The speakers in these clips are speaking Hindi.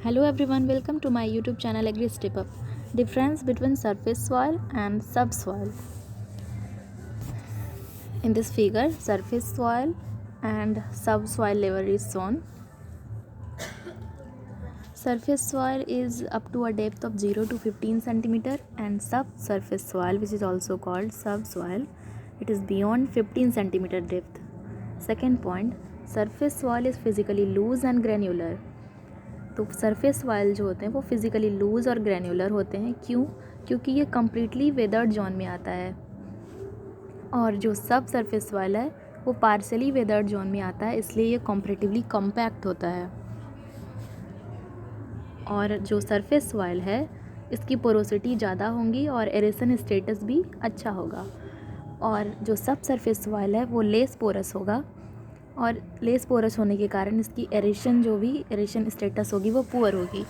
Hello everyone, welcome to my YouTube channel Agri Step Up. Difference between surface soil and subsoil. In this figure, surface soil and subsoil level is shown. Surface soil is up to a depth of 0 to 15 cm and subsurface soil, which is also called subsoil, it is beyond 15 cm depth. Second point, surface soil is physically loose and granular. तो सरफेस सॉइल जो होते हैं वो फिज़िकली लूज़ और ग्रैन्युलर होते हैं. क्यों? क्योंकि ये कम्प्लीटली वेदर्ड जोन में आता है. और जो सब सरफेस सॉइल है वो पार्शली वेदर्ड जोन में आता है, इसलिए ये कॉम्परेटिवली कॉम्पैक्ट होता है. और जो सरफेस सॉइल है इसकी पोरोसिटी ज़्यादा होंगी और एरेशन स्टेटस भी अच्छा होगा. और जो सब सरफेस सॉइल है वो लेस पोरस होगा, और लेस पोरस होने के कारण इसकी एरेशन स्टेटस होगी वो पुअर होगी.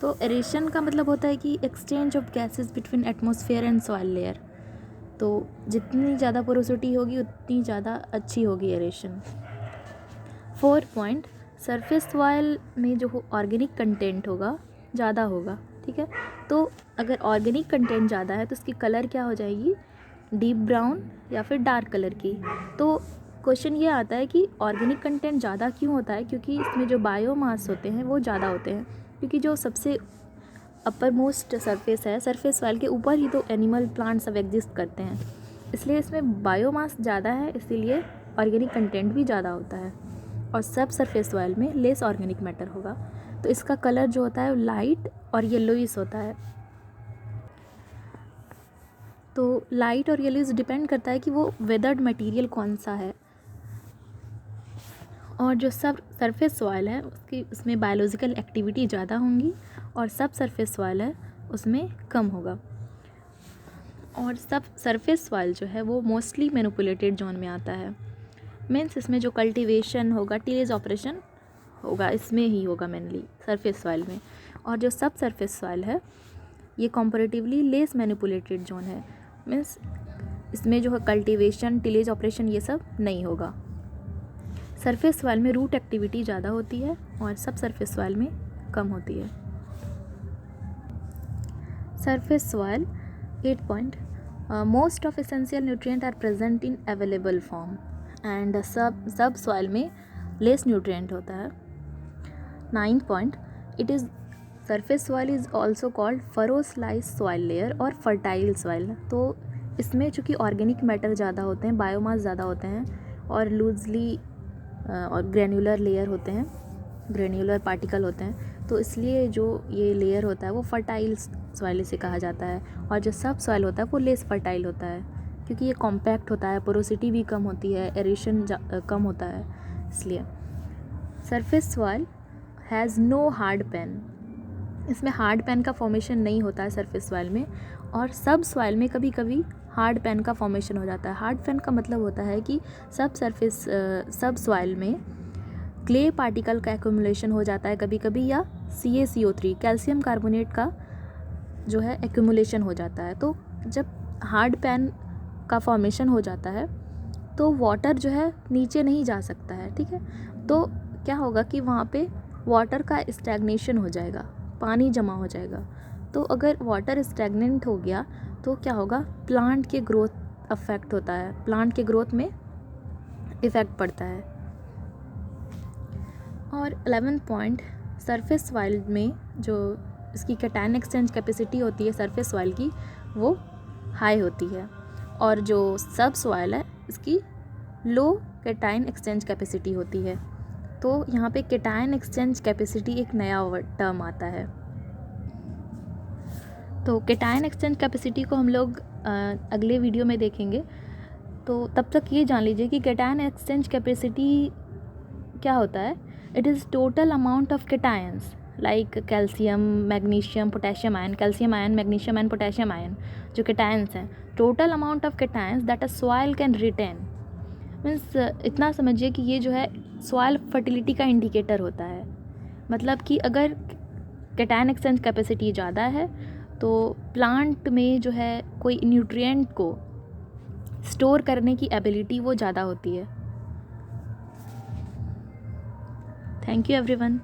तो एरेशन का मतलब होता है कि exchange of gases between atmosphere and soil layer. तो जितनी ज़्यादा पोरोसिटी होगी उतनी ज़्यादा अच्छी होगी एरेशन. 4 पॉइंट, सरफेस सॉइल में जो ऑर्गेनिक कंटेंट होगा ज़्यादा होगा. ठीक है, तो अगर ऑर्गेनिक कंटेंट ज़्यादा है तो उसकी कलर क्या हो जाएगी, डीप ब्राउन या फिर डार्क कलर की. तो क्वेश्चन ये आता है कि ऑर्गेनिक कंटेंट ज़्यादा क्यों होता है, क्योंकि इसमें जो बायोमास होते हैं वो ज़्यादा होते हैं. क्योंकि जो सबसे अपर मोस्ट सरफेस है, सरफेस सॉइल के ऊपर ही तो एनिमल प्लांट सब एग्जिस्ट करते हैं, इसलिए इसमें बायोमास ज़्यादा है, इसीलिए ऑर्गेनिक कंटेंट भी ज़्यादा होता है. और सब सरफेस सॉइल में लेस ऑर्गेनिक मैटर होगा. तो इसका कलर जो होता है वो लाइट और येलोइश होता है. तो लाइट और येलोइश डिपेंड करता है कि वो वेदर्ड मटेरियल कौन सा है. और जो सब सरफेस सॉइल है उसमें बायोलॉजिकल एक्टिविटी ज़्यादा होंगी, और सब सरफेस सॉइल है उसमें कम होगा. और सब सरफेस सॉइल जो है वो मोस्टली मैनिपुलेटेड जोन में आता है. मीन्स इसमें जो कल्टीवेशन होगा, टिलेज ऑपरेशन होगा, इसमें ही होगा मेनली सरफेस सॉइल में. और जो सब सरफेस सॉइल है ये कॉम्परेटिवली लेस मैनिपुलेटेड जोन है. मीन्स इसमें जो है कल्टीवेशन, टिलेज ऑपरेशन ये सब नहीं होगा. सरफेस सॉइल में रूट एक्टिविटी ज़्यादा होती है और सब सरफेस सॉइल में कम होती है. Surface soil 8 point, most of essential nutrient are present in available form and subsoil में लेस न्यूट्रिएंट होता है. 9 point, it is surface soil is also called furrow slice soil layer और फर्टाइल सॉइल. तो इसमें चूँकि ऑर्गेनिक मैटर ज़्यादा होते हैं, बायोमास ज़्यादा होते हैं, और लूजली और ग्रैन्युलर लेयर होते हैं, ग्रैन्युलर पार्टिकल होते हैं, तो इसलिए जो ये लेयर होता है वो फर्टाइल सॉइल इसे कहा जाता है. और जो सब सॉइल होता है वो लेस फर्टाइल होता है, क्योंकि ये कॉम्पैक्ट होता है, पोरोसिटी भी कम होती है, एरेशन कम होता है, इसलिए. Surface soil has no hard pan, इसमें हार्ड पैन का फॉर्मेशन नहीं होता है सरफेस सॉइल में. और सब सॉइल में कभी कभी हार्ड पैन का फॉर्मेशन हो जाता है. हार्ड पैन का मतलब होता है कि सब सॉइल में क्ले पार्टिकल का एक्यूमुलेशन हो जाता है कभी कभी, या CaCO3 कैल्शियम कार्बोनेट का जो है एक्यूमुलेशन हो जाता है. तो जब हार्ड पैन का फॉर्मेशन हो जाता है तो वाटर जो है नीचे नहीं जा सकता है. ठीक है, तो क्या होगा कि वहाँ पे वाटर का स्टैग्नेशन हो जाएगा, पानी जमा हो जाएगा. तो अगर वाटर स्टैग्नेंट हो गया तो क्या होगा, प्लांट के ग्रोथ अफेक्ट होता है, प्लांट के ग्रोथ में इफ़ेक्ट पड़ता है. और 11 पॉइंट, सरफेस सॉइल में जो इसकी कैटायन एक्सचेंज कैपेसिटी होती है सरफेस सॉइल की वो हाई होती है, और जो सब सॉइल है इसकी लो कैटायन एक्सचेंज कैपेसिटी होती है. तो यहाँ पे कैटायन एक्सचेंज कैपेसिटी एक नया टर्म आता है. तो कैटायन एक्सचेंज कैपेसिटी को हम लोग अगले वीडियो में देखेंगे. तो तब तक ये जान लीजिए कि कैटायन एक्सचेंज कैपेसिटी क्या होता है. It is total amount of cations like calcium, magnesium, potassium ion, calcium ion, magnesium ion, potassium ion, जो कैटायंस हैं, total amount of cations that a soil can retain. Means इतना समझिए कि ये जो है सॉइल फर्टिलिटी का इंडिकेटर होता है. मतलब कि अगर कैटायन एक्सचेंज कैपेसिटी ज़्यादा है तो प्लांट में जो है कोई न्यूट्रिएंट को स्टोर करने की एबिलिटी वो ज़्यादा होती है. Thank you everyone.